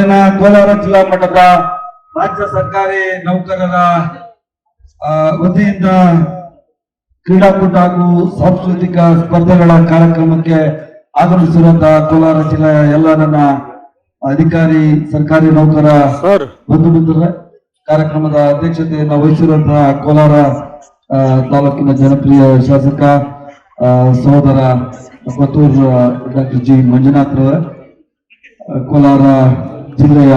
ಸಾಲಿನ ಕೋಲಾರ ಜಿಲ್ಲಾ ಮಟ್ಟದ ರಾಜ್ಯ ಸರ್ಕಾರಿ ನೌಕರರ ವತಿಯಿಂದ ಕ್ರೀಡಾಕೂಟ ಹಾಗೂ ಸಾಂಸ್ಕೃತಿಕ ಸ್ಪರ್ಧೆಗಳ ಕಾರ್ಯಕ್ರಮಕ್ಕೆ ಆಗಮಿಸಿರುವಂತಹ ಕೋಲಾರ ಜಿಲ್ಲೆಯ ಎಲ್ಲ ನನ್ನ ಅಧಿಕಾರಿ ಸರ್ಕಾರಿ ನೌಕರ ಬಂಧು ಮಿತ್ರರೇ, ಕಾರ್ಯಕ್ರಮದ ಅಧ್ಯಕ್ಷತೆಯನ್ನು ವಹಿಸಿರುವಂತಹ ಕೋಲಾರ ತಾಲೂಕಿನ ಜನಪ್ರಿಯ ಶಾಸಕ ಸಹೋದರ ಕೊತ್ತೂರು ಡಾಕ್ಟರ್ ಜಿ ಮಂಜುನಾಥ್ ರವರ, ಕೋಲಾರ ಜಿಲ್ಲೆಯ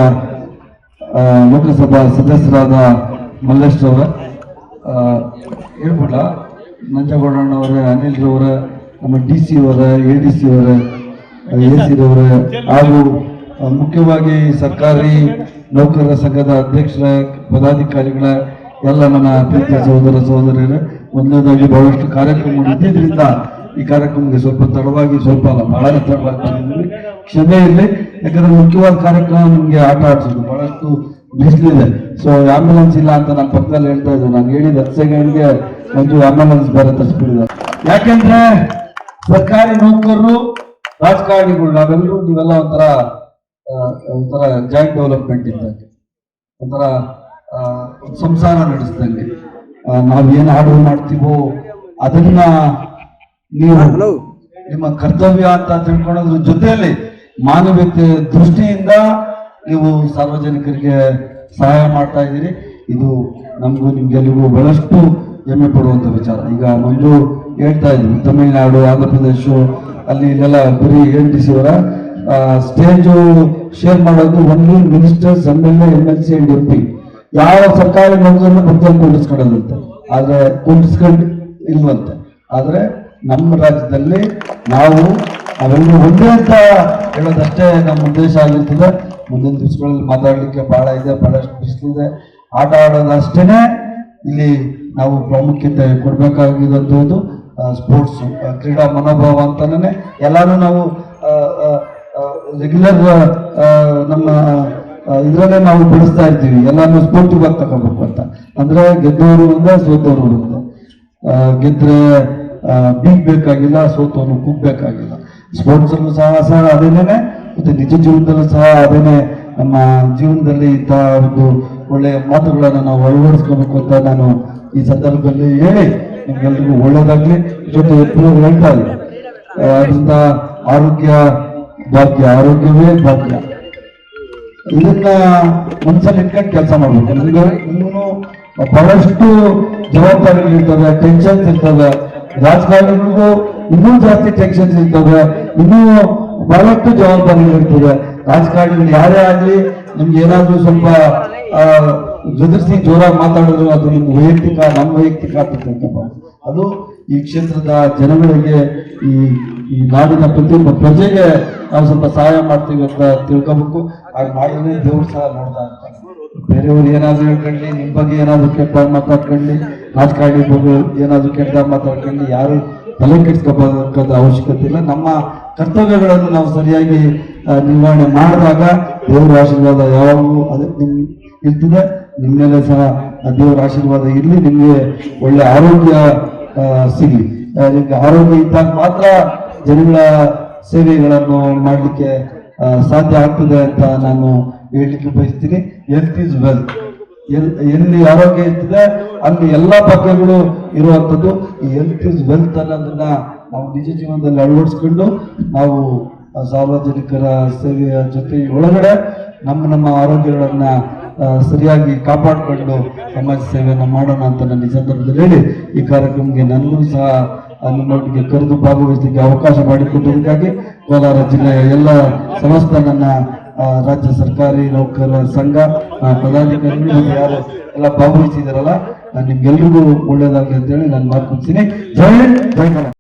ಲೋಕಸಭಾ ಸದಸ್ಯರಾದ ಮಲ್ಲೇಶ್ ರವರ, ಹೇಳ್ಬಿಡ್ಲ ನಂಜಗೌಡಣ್ಣವರ, ಅನಿಲ್ ರವರ, ನಮ್ಮ DC ಅವರ, ADC ಅವರ, AC ರವರ ಹಾಗೂ ಮುಖ್ಯವಾಗಿ ಸರ್ಕಾರಿ ನೌಕರರ ಸಂಘದ ಅಧ್ಯಕ್ಷರ ಪದಾಧಿಕಾರಿಗಳ ಎಲ್ಲ ನನ್ನ ಪ್ರೀತಿಯ ಸಹೋದರ ಸಹೋದರಿಯರೇ, ಒಂದನೇದಾಗಿ ಬಹಳಷ್ಟು ಕಾರ್ಯಕ್ರಮ ಇದ್ದಿದ್ರಿಂದ ಈ ಕಾರ್ಯಕ್ರಮಕ್ಕೆ ಸ್ವಲ್ಪ ತಡವಾಗಿ, ಸ್ವಲ್ಪ ಅಲ್ಲ ಬಹಳ ತಡವಾಗಿ ಬಂದಿದ್ದೀವಿ, ಕ್ಷಮೆ ಇರಲಿ. ಯಾಕಂದ್ರೆ ಮುಖ್ಯವಾದ ಕಾರ್ಯಕ್ರಮ ನಿಮಗೆ ಆಟ ಆಡ್ಸೋದು, ಬಹಳಷ್ಟು ಬಿಸಿಲಿದೆ. ಸೊ ಆಂಬ್ಯುಲೆನ್ಸ್ ಇಲ್ಲ ಅಂತ ನಾನು ಪಕ್ಕದಲ್ಲಿ ಹೇಳ್ತಾ ಇದ್ದೆ, ನಾನು ಹೇಳಿದ 10 ಸೆಕೆಂಡ್ಗೆ ಒಂದು ಆಂಬ್ಯುಲೆನ್ಸ್ ಬೇರೆ ತರಿಸ್ಬಿಟ್ಟಿದ್ದಾರೆ. ಯಾಕೆಂದ್ರೆ ಸರ್ಕಾರಿ ನೌಕರರು, ರಾಜಕಾರಣಿಗಳು, ನಾವೆಲ್ಲರೂ ನೀವೆಲ್ಲ ಒಂಥರ ಜಾಯಿಂಟ್ ಡೆವಲಪ್ಮೆಂಟ್ ಇದ್ದಂಗೆ, ಒಂಥರ ಸಂಸಾರ ನಡೆಸ್ದಂಗೆ. ನಾವೇನು ಆರ್ಡರ್ ಮಾಡ್ತೀವೋ ಅದನ್ನ ನೀವು ನಿಮ್ಮ ಕರ್ತವ್ಯ ಅಂತ ತಿಳ್ಕೊಳ್ಳೋದ್ರ ಜೊತೆಯಲ್ಲಿ ಮಾನವೀಯತೆ ದೃಷ್ಟಿಯಿಂದ ನೀವು ಸಾರ್ವಜನಿಕರಿಗೆ ಸಹಾಯ ಮಾಡ್ತಾ ಇದ್ದೀರಿ. ಇದು ನಮಗೂ ನಿಮ್ಗೆಲ್ಲರಿಗೂ ಬಹಳಷ್ಟು ಹೆಮ್ಮೆ ಪಡುವಂತ ವಿಚಾರ. ಈಗ ಮಂಜು ಹೇಳ್ತಾ ಇದ್ವಿ, ತಮಿಳುನಾಡು, ಆಂಧ್ರ ಪ್ರದೇಶ ಅಲ್ಲಿ ಇಲ್ಲೆಲ್ಲ ಬರೀ ADC ಅವರ ಸ್ಟೇಜು ಶೇರ್ ಮಾಡೋದು only ministers, MLA, MLC and MP. ಯಾವ ಸರ್ಕಾರಿ ನೌಕರನ್ನ ಪಕ್ಕದಲ್ಲಿ ಕೂಡಿಸ್ಕೊಳ್ಳೋದಂತೆ, ಆದ್ರೆ ಕೂಡಿಸ್ಕೊಂಡು ಇಲ್ವಂತೆ. ಆದ್ರೆ ನಮ್ಮ ರಾಜ್ಯದಲ್ಲಿ ನಾವು ಅವೆಲ್ಲರೂ ಒಂದೇ ಅಂತ ಹೇಳೋದಷ್ಟೇ ನಮ್ಮ ಉದ್ದೇಶ ಆಗಿರ್ತದೆ. ಮುಂದಿನ ದಿವಸಗಳಲ್ಲಿ ಮಾತಾಡ್ಲಿಕ್ಕೆ ಬಹಳ ಇದೆ, ಬಹಳಷ್ಟು ಬಿಸಿಲಿದೆ. ಆಟ ಆಡೋದಷ್ಟೇನೆ ಇಲ್ಲಿ ನಾವು ಪ್ರಾಮುಖ್ಯತೆ ಕೊಡ್ಬೇಕಾಗಿರೋದು ಸ್ಪೋರ್ಟ್ಸ್, ಕ್ರೀಡಾ ಮನೋಭಾವ ಅಂತಾನೆ ಎಲ್ಲಾನು ನಾವು ರೆಗ್ಯುಲರ್ ನಮ್ಮ ಇದ್ರಲ್ಲೇ ನಾವು ಬೆಳೆಸ್ತಾ ಇರ್ತೀವಿ. ಎಲ್ಲಾನು ಸ್ಪೋರ್ಟಿವ್ ಆಗಿ ತಗೋಬೇಕು ಅಂತ. ಅಂದ್ರೆ ಗೆದ್ದವರು ಒಂದೇ, ಸೋತವರು ಒಂದೇ. ಗೆದ್ರೆ ಬೀಗ್ಬೇಕಾಗಿಲ್ಲ, ಸೋತವನು ಕೂಗ್ಬೇಕಾಗಿಲ್ಲ. ಸ್ಪೋರ್ಟ್ಸ್ ಅಲ್ಲೂ ಸಹ ಅದೇನೆ, ಮತ್ತೆ ನಿಜ ಜೀವನದಲ್ಲೂ ಸಹ ಅದೇನೆ. ನಮ್ಮ ಜೀವನದಲ್ಲಿ ಇಂತಹ ಒಂದು ಒಳ್ಳೆಯ ಮಾತುಗಳನ್ನು ನಾವು ಅಳವಡಿಸ್ಕೋಬೇಕು ಅಂತ ನಾನು ಈ ಸಂದರ್ಭದಲ್ಲಿ ಹೇಳಿ ನಿಮ್ಗೆಲ್ರಿಗೂ ಒಳ್ಳೇದಾಗ್ಲಿ. ಜೊತೆ ಎಪ್ಪರು ಹೇಳ್ತಾ ಇಲ್ಲ, ಅದರಿಂದ ಆರೋಗ್ಯ ಭಾಗ್ಯ, ಆರೋಗ್ಯವೇ ಭಾಗ್ಯ. ಇದನ್ನ ಮನಸ್ಸಲ್ಲಿ ಇಟ್ಕೊಂಡು ಕೆಲಸ ಮಾಡ್ಬೇಕು. ನಿಮ್ಗೂ ಬಹಳಷ್ಟು ಜವಾಬ್ದಾರಿಗಳಿರ್ತವೆ, ಟೆನ್ಷನ್ಸ್ ಇರ್ತವೆ. ರಾಜಕಾರಣಿಗಳಿಗೂ ಇನ್ನೂ ಜಾಸ್ತಿ ಟೆನ್ಷನ್ಸ್ ಇರ್ತವೆ, ಇನ್ನೂ ಬಹಳಷ್ಟು ಜವಾಬ್ದಾರಿಗಳಿರ್ತದೆ. ರಾಜಕಾರಣಿಗಳು ಯಾರೇ ಆಗ್ಲಿ, ನಿಮ್ಗೆ ಏನಾದ್ರೂ ಸ್ವಲ್ಪ ಜೊದರ್ಸಿ ಜೋರಾಗಿ ಮಾತಾಡಿದ್ರು ಅದು ನಿಮ್ಮ ವೈಯಕ್ತಿಕ, ನಮ್ಮ ವೈಯಕ್ತಿಕ ಆಗ್ತಕ್ಕಂಥ. ಅದು ಈ ಕ್ಷೇತ್ರದ ಜನಗಳಿಗೆ, ಈ ನಾಡಿನ ಪ್ರತಿಯೊಬ್ಬ ಪ್ರಜೆಗೆ ನಾವು ಸ್ವಲ್ಪ ಸಹಾಯ ಮಾಡ್ತೀವಿ ಅಂತ ತಿಳ್ಕೊಬೇಕು. ಹಾಗೆ ಮಾಡಿದ್ರೆ ದೇವ್ರು ಸಹ ನೋಡ್ತಾ ಇರ್ತಾರೆ. ಬೇರೆಯವ್ರು ಏನಾದ್ರು ಹೇಳ್ಕೊಂಡ್ಲಿ, ನಿಮ್ ಬಗ್ಗೆ ಏನಾದ್ರು ಕೆಟ್ಟ ಮಾತಾಡ್ಕೊಂಡ್ಲಿ, ರಾಜಕಾರಣಿ ಬಗ್ಗೆ ಏನಾದ್ರು ಕೆಟ್ಟ ಮಾತಾಡ್ಕೊಂಡ್ಲಿ, ಯಾರು ತಲೆ ಕೆಡಿಸ್ಕೋಬೇಕಾದ ಅವಶ್ಯಕತೆ ಇಲ್ಲ. ನಮ್ಮ ಕರ್ತವ್ಯಗಳನ್ನು ನಾವು ಸರಿಯಾಗಿ ನಿರ್ವಹಣೆ ಮಾಡಿದಾಗ ದೇವರ ಆಶೀರ್ವಾದ ಯಾವಾಗಲೂ ಅದೇ ನಿಮ್ ಇರ್ತದೆ. ನಿಮ್ಮ ಮೇಲೆ ಸಹ ದೇವರ ಆಶೀರ್ವಾದ ಇರಲಿ, ನಿಮ್ಗೆ ಒಳ್ಳೆ ಆರೋಗ್ಯ ಸಿಗ್ಲಿ. ನಿಮ್ಗೆ ಆರೋಗ್ಯ ಇದ್ದಾಗ ಮಾತ್ರ ಜನಗಳ ಸೇವೆಗಳನ್ನು ಮಾಡಲಿಕ್ಕೆ ಸಾಧ್ಯ ಆಗ್ತದೆ ಅಂತ ನಾನು ಹೇಳಲಿಕ್ಕೆ ಬಯಸ್ತೀನಿ. Health is wealth. ಎಲ್ಲಿ ಆರೋಗ್ಯ ಇರ್ತದೆ ಅಲ್ಲಿ ಎಲ್ಲಾ ಭಾಗ್ಯಗಳು ಇರುವಂಥದ್ದು. ಈ ಹೆಲ್ತ್ ಈಸ್ ವೆಲ್ತ್ ಅನ್ನೋದನ್ನ ನಾವು ನಿಜ ಜೀವನದಲ್ಲಿ ಅಳವಡಿಸ್ಕೊಂಡು ನಾವು ಸಾರ್ವಜನಿಕರ ಸೇವೆಯ ಜೊತೆ ಒಳಗಡೆ ನಮ್ಮ ಆರೋಗ್ಯಗಳನ್ನ ಸರಿಯಾಗಿ ಕಾಪಾಡಿಕೊಂಡು ಸಮಾಜ ಸೇವೆಯನ್ನು ಮಾಡೋಣ ಅಂತ ನಾನು ಈ ಸಂದರ್ಭದಲ್ಲಿ ಹೇಳಿ ಈ ಕಾರ್ಯಕ್ರಮಕ್ಕೆ ನನಗೂ ಸಹ ನಿಮ್ಮೊಟ್ಟಿಗೆ ಕರೆದು ಭಾಗವಹಿಸಲಿಕ್ಕೆ ಅವಕಾಶ ಮಾಡಿಕೊಟ್ಟಿದ್ದಕ್ಕಾಗಿ ಕೋಲಾರ ಜಿಲ್ಲೆಯ ಎಲ್ಲ ಸಮಸ್ತ ನನ್ನ ರಾಜ್ಯ ಸರ್ಕಾರಿ ನೌಕರರ ಸಂಘ ಪದಾಧಿಕಾರಿಗಳು ಯಾರು ಎಲ್ಲ ಭಾಗವಹಿಸಿದಾರಲ್ಲ, ನಾನು ನಿಮ್ಗೆಲ್ರಿಗೂ ಒಳ್ಳೇದಾಗಲಿ ಅಂತೇಳಿ ನಾನು ಮಾತು ಮುಗಿಸ್ತೀನಿ. ಜೈ ಹಿಂದ್, ಜೈ ಕರ್ನಾಟಕ.